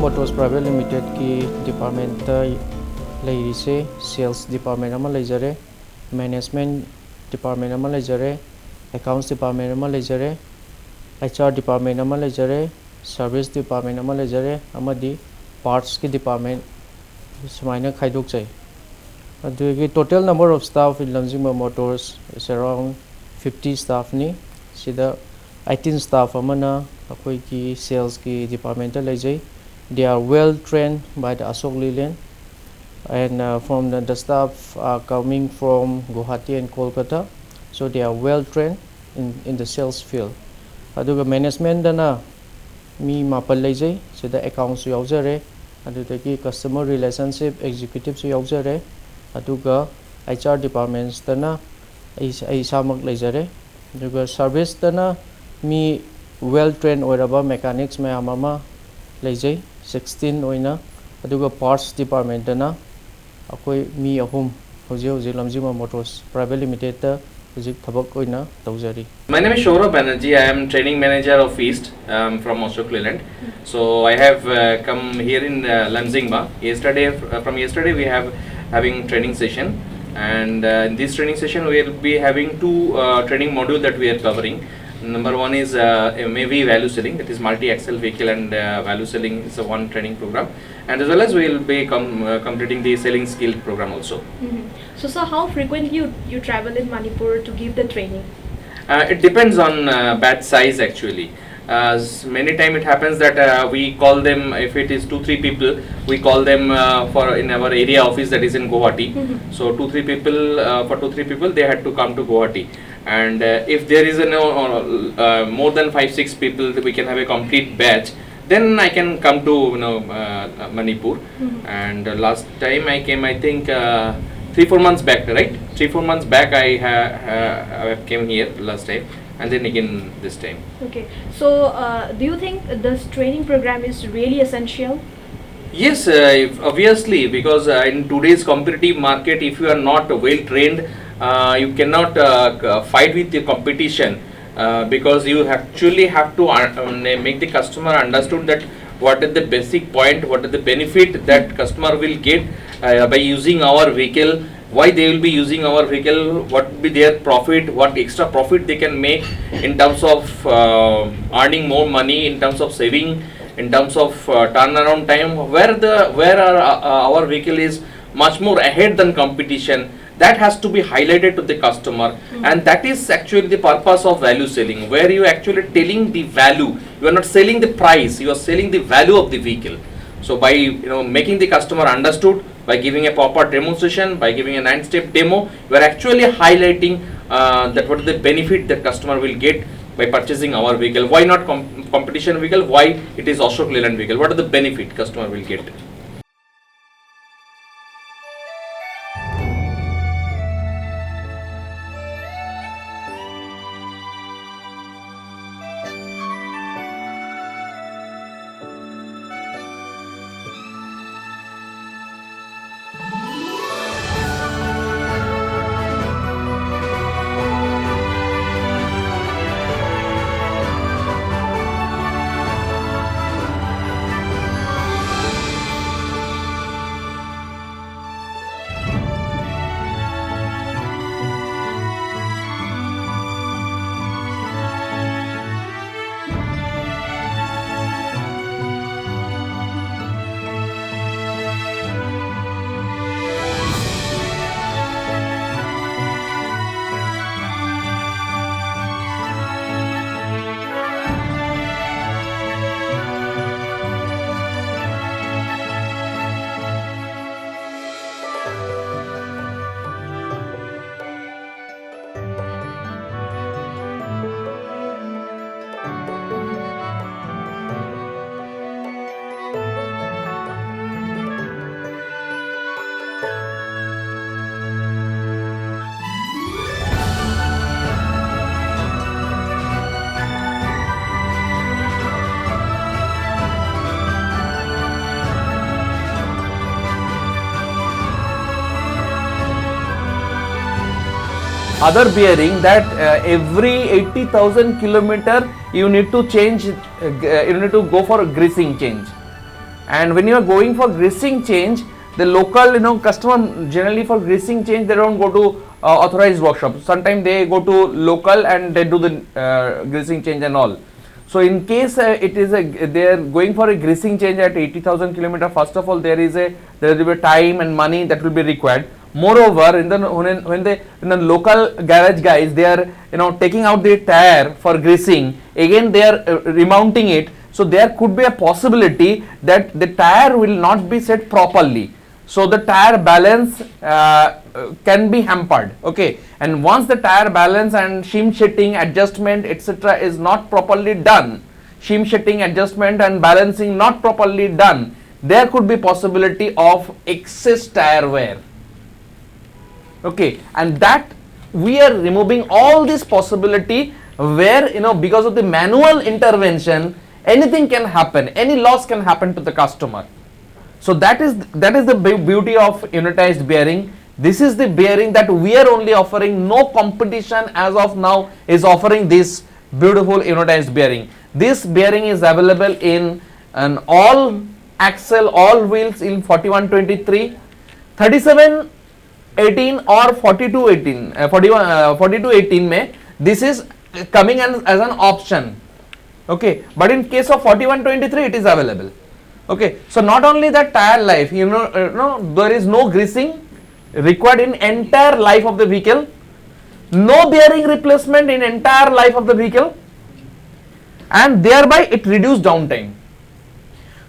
Motors Private Limited की department लेरिसे sales department अमा लेजरे management department अमा लेजरे अकाउंट्स डिपार्टमेंट अमा लेजरे HR डिपार्टमेंट अमा लेजरे सर्विस डिपार्टमेंट अमा लेजरे अमदी पार्ट्स की डिपार्टमेंट सुमाइना खाइदोक जाय अदुगी total number of staff in Lamjing Motors is around 50 staff नि सिदा 18 स्टाफ अमना अखोई की सेल्स की डिपार्टमेंट लेजै. They are well trained by the Ashok Leyland, and from the staff are coming from Guwahati and Kolkata, so they are well trained in the sales field. Aduga management dana mi mapal lejai sida accounts yaujare adudagi customer relationship executives yaujare aduga HR departments dana ai samak lejare aduga service dana mi well trained oiraba mechanics mayam ama lejai 16 oina aduga parts department na akoi mi ahum hoje lamjima motors private limited ta hoje thabak oina taujari. My name is Shourabh Banerjee. I am training manager of East from Ashok Leyland. So I have come here in Lamjingma yesterday. From yesterday we have having training session, and in this training session we will be having two training module that we are covering. Number one is MAV value selling, that is multi-axle vehicle and value selling is a one training program, and as well as we will be completing the selling skill program also. So sir, how frequently you travel in Manipur to give the training? It depends on batch size actually. Many time it happens that we call them, if it is 2-3 people, we call them for in our area office that is in Guwahati. So 2-3 people, for 2-3 people they had to come to Guwahati. And if there is more than 5-6 people, we can have a complete batch, then I can come to Manipur. And last time I came, I think 3-4 months back, right? 3-4 months back I came here last time, and then again this time. Okay, so do you think this training program is really essential? Yes, obviously, because in today's competitive market, if you are not well trained, you cannot fight with the competition, because you actually have to make the customer understood that what is the basic point, what is the benefit that customer will get by using our vehicle, why they will be using our vehicle, what will be their profit, what extra profit they can make in terms of earning more money, in terms of saving, in terms of turnaround time, where our vehicle is much more ahead than competition. that has to be highlighted to the customer. And that is actually the purpose of value selling, where you actually telling the value. You are not selling the price, you are selling the value of the vehicle. So by making the customer understood, by giving a proper demonstration, by giving a 9-step demo, you are actually highlighting that what is the benefit that customer will get by purchasing our vehicle. Why not competition vehicle? Why it is Ashok Leyland vehicle? What are the benefit customer will get? Other bearing that every 80,000 kilometer you need to change, you need to go for a greasing change. And when you are going for greasing change, the local customer generally for greasing change they don't go to authorized workshop. Sometimes they go to local and they do the greasing change and all. So in case they are going for a greasing change at 80,000 kilometer, first of all there will be time and money that will be required. Moreover, when the local garage guys they are taking out the tire for greasing, again they are remounting it. So there could be a possibility that the tire will not be set properly. So the tire balance can be hampered. Okay, and once the tire balance and shim sheeting adjustment etc. is not properly done, shim sheeting adjustment and balancing not properly done, there could be possibility of excess tire wear. Okay, and that we are removing all this possibility where because of the manual intervention anything can happen, any loss can happen to the customer. So that is the beauty of unitized bearing. This is the bearing that we are only offering. No competition as of now is offering this beautiful unitized bearing. This bearing is available in an all axle, all wheels in 4123, 3718 or 4218 mein this is coming as an option. Okay, but in case of 4123 it is available. Okay, so not only that tire life, there is no greasing required in entire life of the vehicle, no bearing replacement in entire life of the vehicle, and thereby it reduces downtime.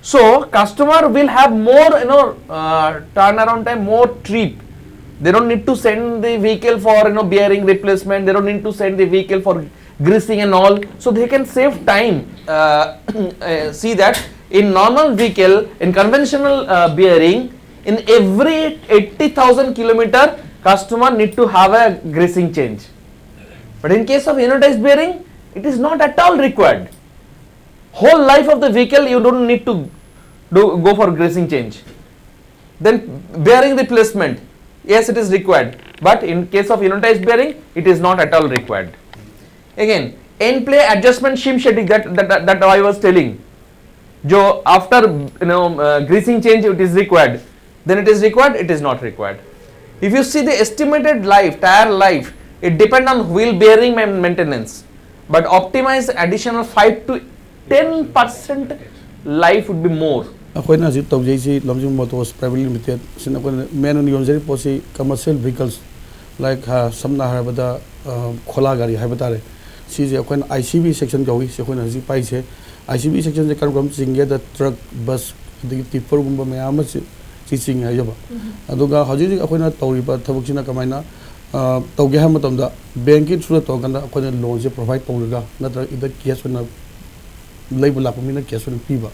So customer will have more turnaround time, more trip. They don't need to send the vehicle for bearing replacement, they don't need to send the vehicle for greasing and all, so they can save time. See that in normal vehicle, in conventional bearing, in every 80,000 kilometer customer need to have a greasing change, but in case of unitized bearing it is not at all required. Whole life of the vehicle you don't need to go for greasing change. Then bearing replacement, yes it is required, but in case of unitized bearing it is not at all required. Again, end play adjustment shim sheeting that I was telling, jo after greasing change it is required, then it is required, it is not required. If you see the estimated life, tire life, it depends on wheel bearing maintenance, but optimize additional 5 to 10% life would be more. Ako'y na si Tawjay si Lamjung Motors Private Limited. Sin ako main ni yonjari po si commercial vehicles like samna harabada khola gari habatare si je akhon ICB section gawi se khon haji pai se ICB section je karam singe da truck bus the tipper gumba mayam chi ching ha yoba aduga haji akhona tawriba thabuk sina kamaina tawge ha matamda bank ki through to ganda akhona loan je provide tawriga natra ida cash na leibu la pamina cash na piba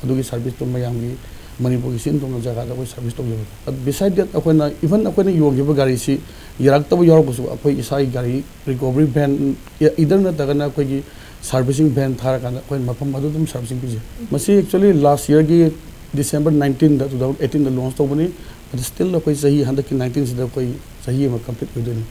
adugi service to mayam gi Manipur ki sin tong jaga da koi service to yoba beside that akhona even akhona yogi ba gari si yarak tabu yor ko su akoi isai gari recovery van either na tagana koi gi servicing van thara kana koi mapam adu dum servicing pije masi actually last year gi December 19 da 2018 da launch to bani but still koi sahi handa ki 19 se da koi sahi ma complete koi doni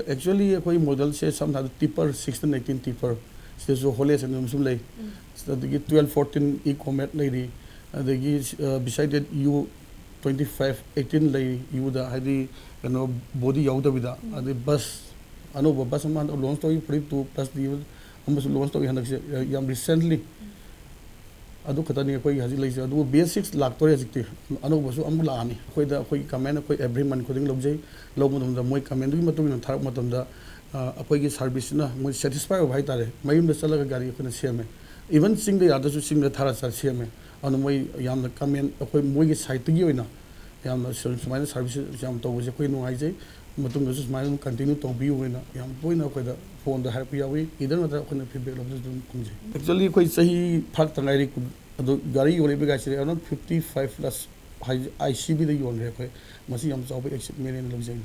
actually koi model se some had tipper 16 18 tipper se so hole se num sum lei so the 12 14 e-comet lady the beside that you 25 18 lay you the hadi body yaw da bida the bus ano bus man launch to pretty to plus the almost launch to hanak yam recently adu khatani koi haji lai adu basics lak to hajikti ano basu am la ani koi da koi comment koi every month koding logjai lobum da moi comment gi matung thar matam da akoi gi service na moi satisfy ho bhai tare mayum da chalaga gari khona seme even sing da yada su sing da thara sa seme ano moi yam da comment akoi moi gi site gi oina yam na sumaina service yam to je koi no ai jai matung da su sumaina continue to bi oina yam poina koi da phone da happy yawi either na khona feedback lobju dum kumje actually koi sahi phak tangai ri adu gari yole be gaisi around 55 plus ICB da yon re koi masi yam chaw be exit meren logjai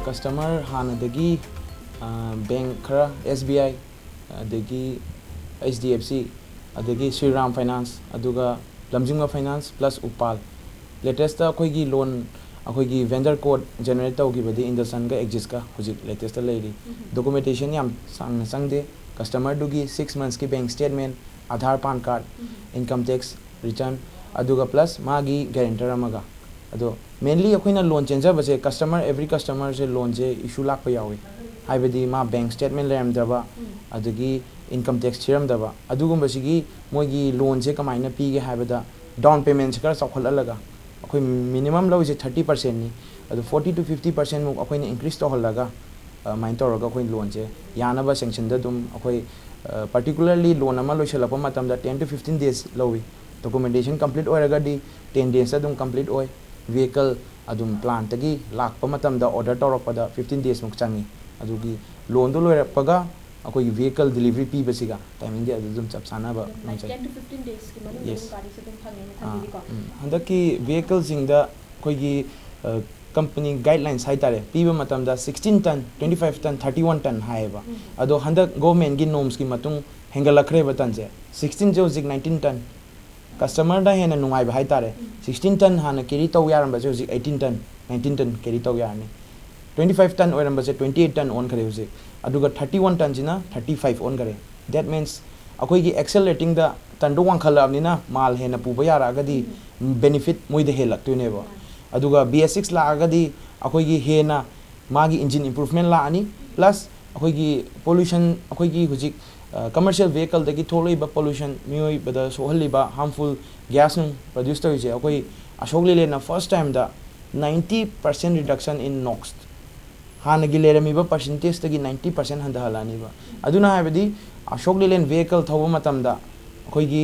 customer hana dagi bank khara SBI dagi HDFC adagi Shriram Finance aduga Lamjingma Finance plus Upal latest ta koi gi loan akoi gi vendor code generate tawgi badi Indusan ga exist ka hujik latest ta leiri documentation yam sangde customer dugi 6 months ki bank statement Aadhaar PAN card income tax return aduga plus magi guarantor amaga ado mainly akoina loan changer base customer every customer se loan je issue lak pa yawi haibadi ma bank statement leram daba adugi income tax thiram daba adugum basigi moigi loan je kamaina pi ge haibada down payment se kar sakhol alaga akoi minimum low je 30% ni ado 40 to 50% mu akoina increase to holaga main to roga akoi loan je yana ba sanction da dum akoi particularly loan ama loisala pa matam da 10 to 15 days lowi documentation complete oiraga di 10 days adum complete oi vehicle adum plan tagi lak pa matam da order torok pada 15 days muk changi adugi loan do loira paga akoi vehicle delivery pi basiga timing de adum chap sana ba 10 to 15 days ki manu yes gari se dum phangene thandi ko handaki vehicle sing da koi gi company guidelines hai tare piba matam da 16 ton 25 ton 31 ton hai ba ado handak government gi norms ki matung hengalakre ba tan je 16 jo zik 19 ton customer da hena nungai ba hai tare 16 ton hana carry to yaram ba jo zik 18 ton 19 ton carry to yarni 25 ton oiram ba 28 ton on kare zik aduga 31 ton jina 35 on kare that means akoi gi accelerating da tan do wang khala amni na mal hena pu ba yara ga di benefit moi de helak tu ne ba aduga BS6 la aga di akoi gi hena magi engine improvement la ani plus akoi gi pollution akoi gi hujik commercial vehicle dagi tholoi ba pollution mioi bada sohali ba harmful gas nu produce to je akoi ashogli le na first time da 90% reduction in NOx हानगी लेरमीब percentage तगी 90% हंदहलानीब अदुना हाबदी Ashok Leyland vehicle थौब मतमदा अखोइगी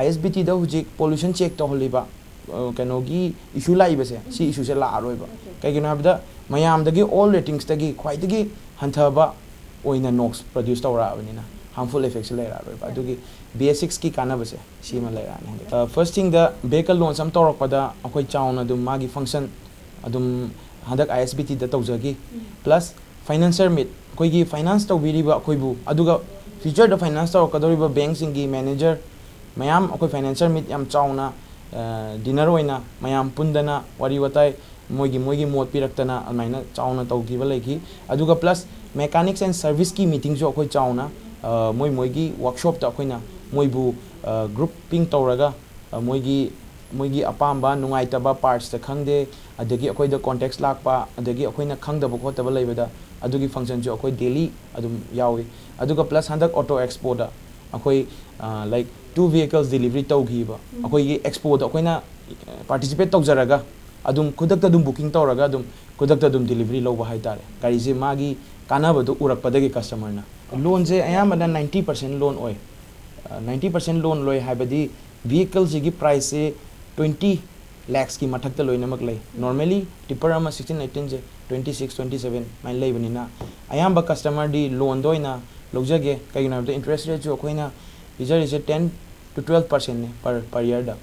ISBT दा हुजिक pollution check तौहलिबा कनोगी इशू लाइबसे सी इशू से लारोइबा कइगिनो हाबदा मयामदगी all ratings तगी ख्वाइदगी हंथबा ओइना NOx produce तौराबनिना harmful effects लेरारोइबा अदुगी basics की कानाबसे सीमा लेरानी first thing the vehicle loan sam तौरकपदा अखोइ Chowna दुम मागी function अदुम हदक ISBT दा तौजगी plus financier meet कोइगी finance तौबिरिबा अखोइबु अदुगा future दा finance तौरकदोरिबा bank सिंगी manager मयाम अखोइ financier meet याम चाउना dinner ओइना मयाम पुंदना वारी वताई मोइगी मोट पिरक्तना अमाइना चाउना तौगिबा लेगी अदुगा plus mechanics and service की meeting जो अखोइ चाउना मोइगी workshop ता अखोइना मोइबु grouping तौरगा मोइगी अपाम्बा नुंगाइतबा parts ता खंगदे अदगी अखोइदा context लाकपा अदगी अखोइना खंगदबा खोतबा लेबदा अदुगी function जो अखोइ daily अदुम यावी अदुगा plus हंदक auto expo दा अखोइ like 2 vehicles delivery तौगिबा अखोइगी expo दा अखोइना participate तौजरगा अदुम खुदक्ता दुम booking तौरगा अदुम खुदक्ता दुम delivery लौबा हाइतारे गारीजे मागी कानाबदु उरकपदगी customer ना loan जे अयामना 90% loan ओय 90% loan लोय हाबदी vehicle जिगी price से 20 lakhs की मथक्ता लोइनमक लै normally tipper अमा 16 18 जे 26 27 माइन लेबनिना अयामबा customer दी loan दोइना लौजगे कइना interest rate जो अखोइना इजर से 10 to 12% ने per year दा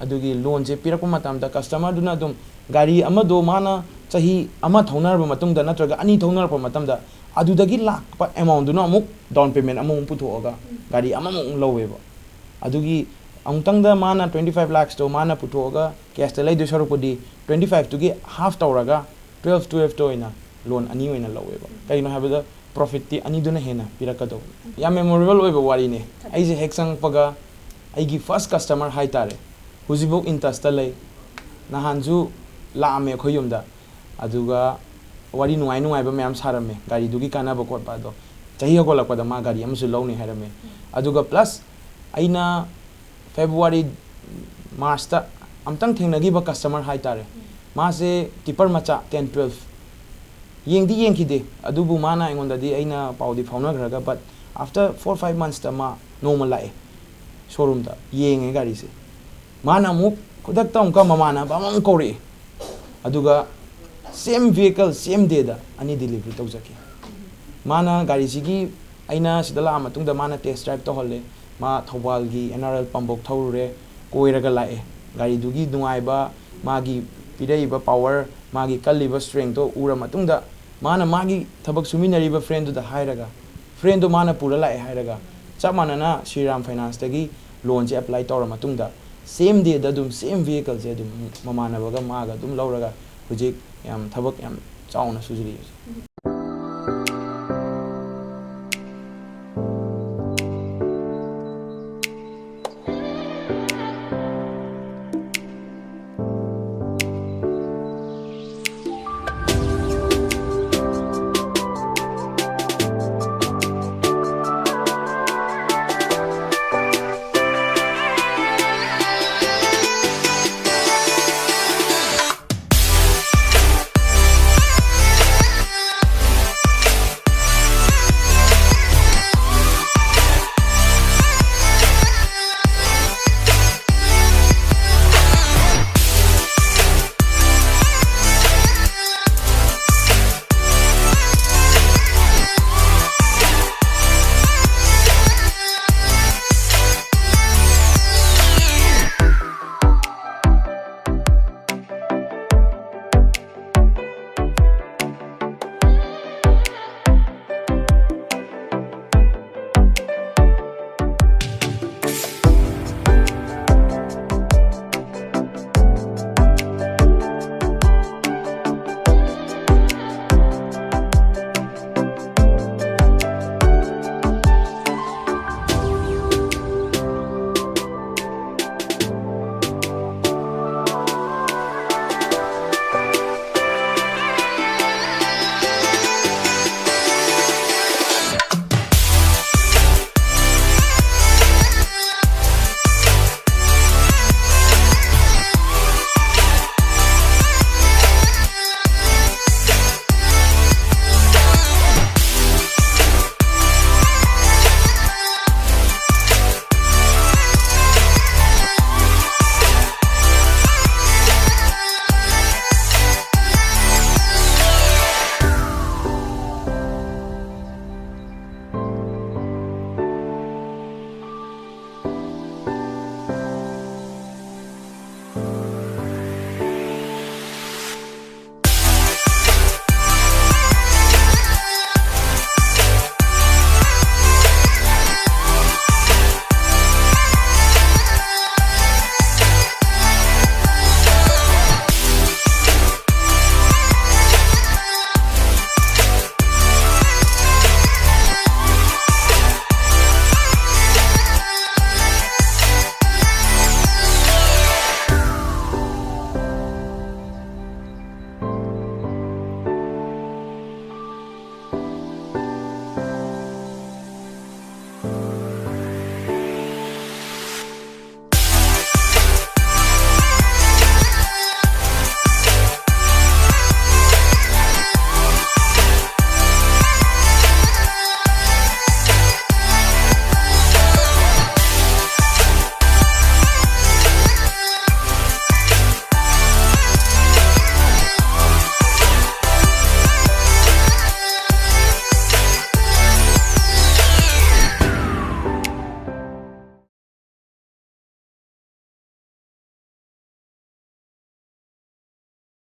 अदुगी loan जे पिरकु मतमदा customer दुना दुम गाड़ी अमा दो माना चाही अमा थौनारबा मतुंगदा नत्रगा अनि थौनारबा मतमदा अदुदगी लाकपा amount दुना अमुक down payment अमुक पुथोगा गाड़ी अमामुक लौवेबा अदुगी अमुतंगदा माना 25 lakhs तो माना पुथोगा कैश लै दो सरुपदी 25 तुगी half तौरगा 12 तो इना loan अनि ओइना लौवेबा कइनो हाबदा profit ती अनि दुना हेना पिरकदो या memorable ओइबा वारी ने आइजे हेक्संग पगा आइगी first customer हाइतारे हुजिबुक इंटस्टा लै नहानजु लामे खोयुमदा अदुगा वारी नुआइबा मैम सारमे गाड़ी दुगी काना बकोट पादो चाही होगलकपदा मा गाड़ी अमसु लौनी हारमे अदुगा प्लस आइना फेब्रुवारी मार्च ता अमतंग थेंगनगिबा कस्टमर हाइतारे मासे टिपर मचा 10 12 येंगदी येंखिदे अदुबु माना आइगोंदादी आइना पाउदी फाउनग्रगा बट आफ्टर 4 5 months ता मा नॉर्मल लाए शोरूम ता येंगे गाड़ी से माना मुक खुदक्ता उनका ममाना बामंग कोरे अदुगा सेम vehicle सेम डे दा अनि डिलीवरी तौजके माना गाड़ी सिगी आइना सिदला मतुंगदा माना टेस्ट ड्राइव तौहले मा थौबालगी NRL पंबोक थौरुरे कोइरगा लाए गाड़ी दुगी नुआइबा मागी पिरेइबा पावर मागी कल्लिबा स्ट्रेंथ तो उरा मतुंगदा माना मागी थबक सुमिनरिबा फ्रेंड दा हाइरगा फ्रेंड तो माना पुरा लाए हाइरगा चप मानना श्रीराम फाइनेंस तगी लोन से अप्लाई तौर मतुंगदा सेम डे दा दुम सेम vehicle से दुम ममानबगा मागा दुम लौरगा हुजिक याम थबक याम चाउना सुजुरी